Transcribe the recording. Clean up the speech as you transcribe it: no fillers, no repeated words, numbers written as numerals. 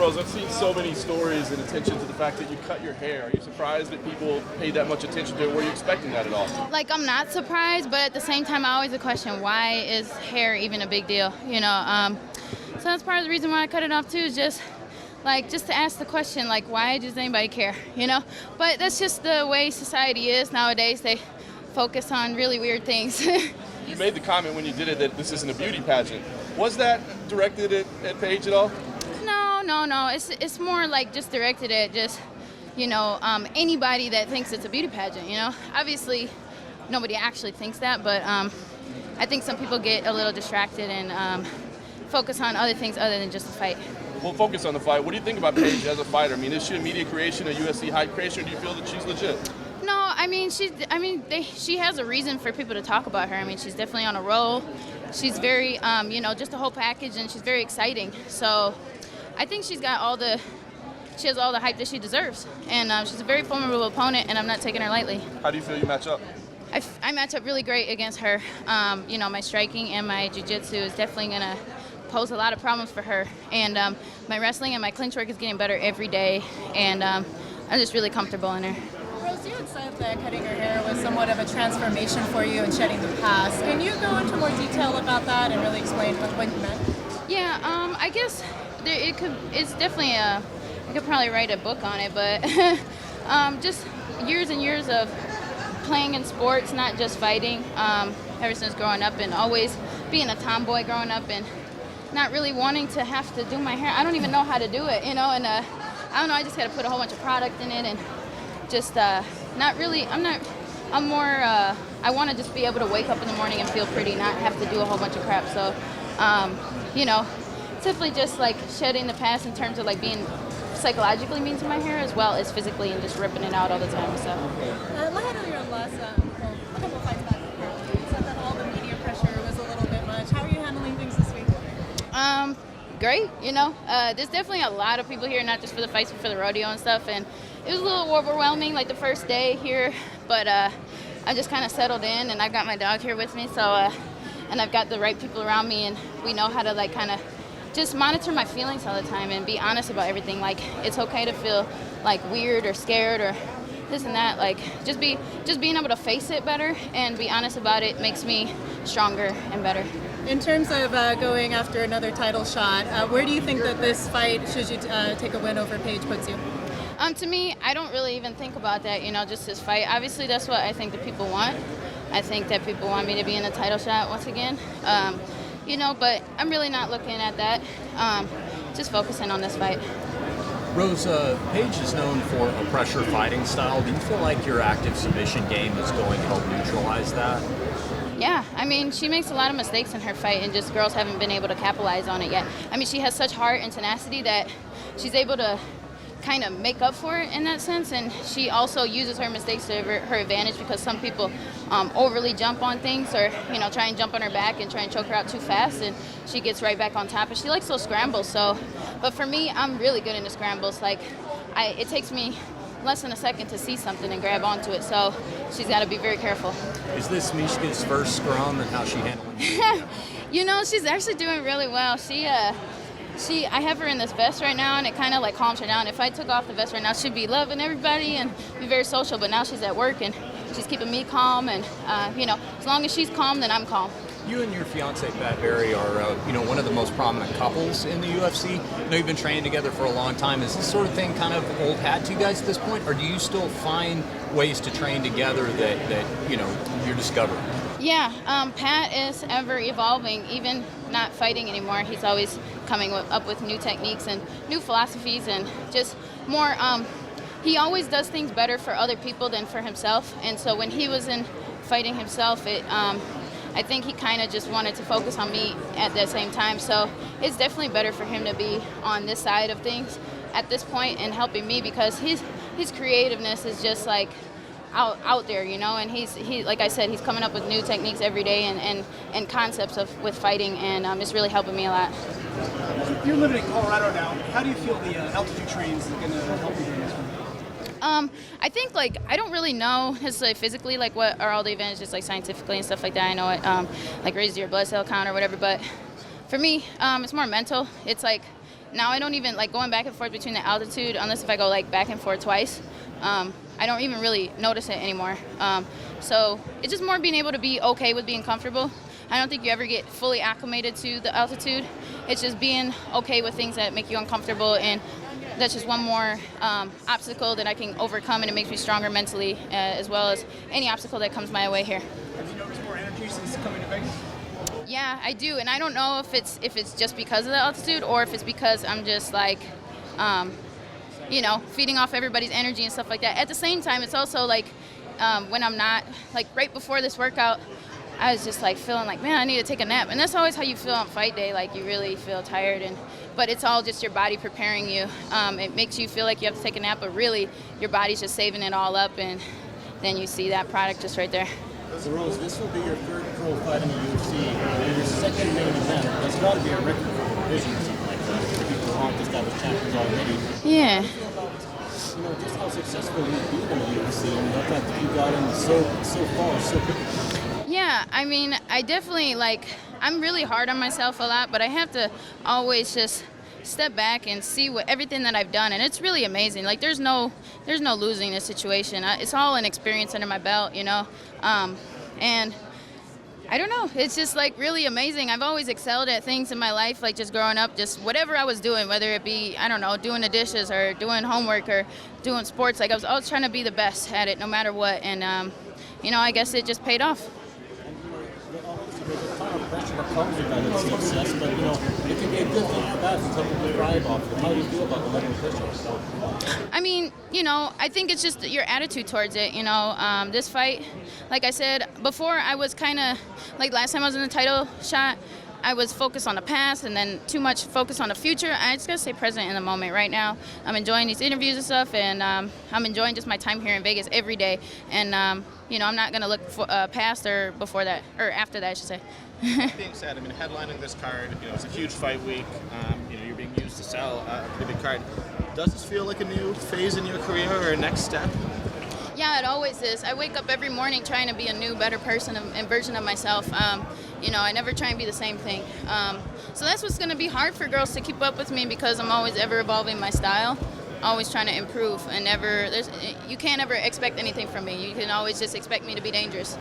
Rose, I've seen so many stories and attention to the fact that you cut your hair. Are you surprised that people paid that much attention to it? Were you expecting that at all? Like, I'm not surprised, but at the same time, I always question, why is hair even a big deal? So that's part of the reason why I cut it off too, is just to ask the question, like, why does anybody care, But that's just the way society is nowadays. They focus on really weird things. You made the comment when you did it that this isn't a beauty pageant. Was that directed at Paige at all? No. It's more like just directed at just, anybody that thinks it's a beauty pageant, Obviously, nobody actually thinks that, but I think some people get a little distracted and focus on other things other than just the fight. We'll focus on the fight. What do you think about Paige as a fighter? I mean, is she a media creation, a UFC hype creation, or do you feel that she's legit? No, she has a reason for people to talk about her. I mean, she's definitely on a roll. She's very, just a whole package, and she's very exciting. So I think she has all the hype that she deserves. And she's a very formidable opponent, and I'm not taking her lightly. How do you feel you match up? I match up really great against her. My striking and my jiu-jitsu is definitely going to pose a lot of problems for her. And my wrestling and my clinch work is getting better every day. And I'm just really comfortable in her. Rose, you had said that cutting your hair was somewhat of a transformation for you and shedding the past. Can you go into more detail about that and really explain what you meant? Yeah, I guess it's definitely I could probably write a book on it, but just years and years of playing in sports, not just fighting, ever since growing up, and always being a tomboy growing up and not really wanting to have to do my hair. I don't even know how to do it, and I don't know, I just got to put a whole bunch of product in it and just not really, I'm more, I want to just be able to wake up in the morning and feel pretty, not have to do a whole bunch of crap. So, definitely just like shedding the past in terms of like being psychologically mean to my hair as well as physically and just ripping it out all the time. So. Your last, a couple fights back, you said that all the media pressure was a little bit much. How are you handling things this week? Great, there's definitely a lot of people here, not just for the fights, but for the rodeo and stuff, and it was a little overwhelming, like the first day here, but I just kind of settled in, and I've got my dog here with me, so, and I've got the right people around me, and we know how to, like, kind of just monitor my feelings all the time and be honest about everything. Like, it's okay to feel, like, weird or scared or this and that. Like, just being able to face it better and be honest about it makes me stronger and better. In terms of going after another title shot, where do you think that this fight, should you take a win over Paige, puts you? To me, I don't really even think about that, just this fight. Obviously, that's what I think the people want. I think that people want me to be in a title shot once again. But I'm really not looking at that. Just focusing on this fight. Rose, Paige is known for a pressure fighting style. Do you feel like your active submission game is going to help neutralize that? Yeah, she makes a lot of mistakes in her fight, and just girls haven't been able to capitalize on it yet. She has such heart and tenacity that she's able to kind of make up for it in that sense, and she also uses her mistakes to her advantage, because some people overly jump on things or try and jump on her back and try and choke her out too fast, and she gets right back on top, and she likes those scrambles. So, but for me, I'm really good in the scrambles. Like, it takes me less than a second to see something and grab onto it, so she's got to be very careful. Is this Mishka's first scrum, and how's she handling it? She's actually doing really well. I have her in this vest right now, and it kind of like calms her down. If I took off the vest right now, she'd be loving everybody and be very social, but now she's at work and she's keeping me calm, and as long as she's calm, then I'm calm. You and your fiance Pat Barry are, one of the most prominent couples in the UFC. I know you've been training together for a long time. Is this sort of thing kind of old hat to you guys at this point, or do you still find ways to train together that you're discovering? Yeah, Pat is ever evolving, even not fighting anymore. He's always coming up with new techniques and new philosophies, and just more. He always does things better for other people than for himself. And so when he was in fighting himself, I think he kind of just wanted to focus on me at the same time. So it's definitely better for him to be on this side of things at this point and helping me, because his creativeness is just like out there, and he like I said, he's coming up with new techniques every day and concepts with fighting, and it's really helping me a lot. You're living in Colorado now. How do you feel the altitude trains are going to help you during this one? I think, I don't really know necessarily physically, what are all the advantages, scientifically and stuff like that. I know it, raises your blood cell count or whatever, but for me, it's more mental. It's now I don't even like going back and forth between the altitude unless if I go like back and forth twice. I don't even really notice it anymore. So it's just more being able to be okay with being comfortable. I don't think you ever get fully acclimated to the altitude. It's just being okay with things that make you uncomfortable, and that's just one more obstacle that I can overcome, and it makes me stronger mentally as well as any obstacle that comes my way here. Have you noticed more energy since coming to Vegas? Yeah, I do, and I don't know if it's just because of the altitude or if it's because I'm just like, feeding off everybody's energy and stuff like that. At the same time, it's also like when I'm not, like right before this workout, I was just like feeling like, man, I need to take a nap. And that's always how you feel on fight day, like you really feel tired. But it's all just your body preparing you. It makes you feel like you have to take a nap, but really your body's just saving it all up, and then you see that product just right there. So Rose, this will be your third pro fight in the UFC, and your second main event. There's got to be a record for division or something like that. People aren't established champions already. Yeah. Just how successful you've been in the UFC, and the fact that you got in so far so quickly. Yeah, I mean, I definitely I'm really hard on myself a lot, but I have to always just step back and see everything that I've done, and it's really amazing. Like there's no losing this situation. It's all an experience under my belt, and I don't know. It's just like really amazing. I've always excelled at things in my life, like just growing up, just whatever I was doing, whether it be, I don't know, doing the dishes or doing homework or doing sports. Like I was always trying to be the best at it no matter what. And, I guess it just paid off. There's a ton of pressure that comes with that success, but it can be a good thing or bad for some people to thrive off it. How do you feel about the level of pressure? I mean, I think it's just your attitude towards it. This fight, like I said before, I was kind of like last time I was in the title shot, I was focused on the past and then too much focus on the future. I just gotta stay present in the moment right now. I'm enjoying these interviews and stuff, and I'm enjoying just my time here in Vegas every day. And I'm not gonna look past or before that, or after that, I should say. That being said, I mean, headlining this card, it's a huge fight week. You're being used to sell a pretty big card. Does this feel like a new phase in your career or a next step? Yeah, it always is. I wake up every morning trying to be a new, better person and version of myself. I never try and be the same thing. So that's what's going to be hard for girls to keep up with me, because I'm always ever evolving my style, always trying to improve, and you can't ever expect anything from me. You can always just expect me to be dangerous.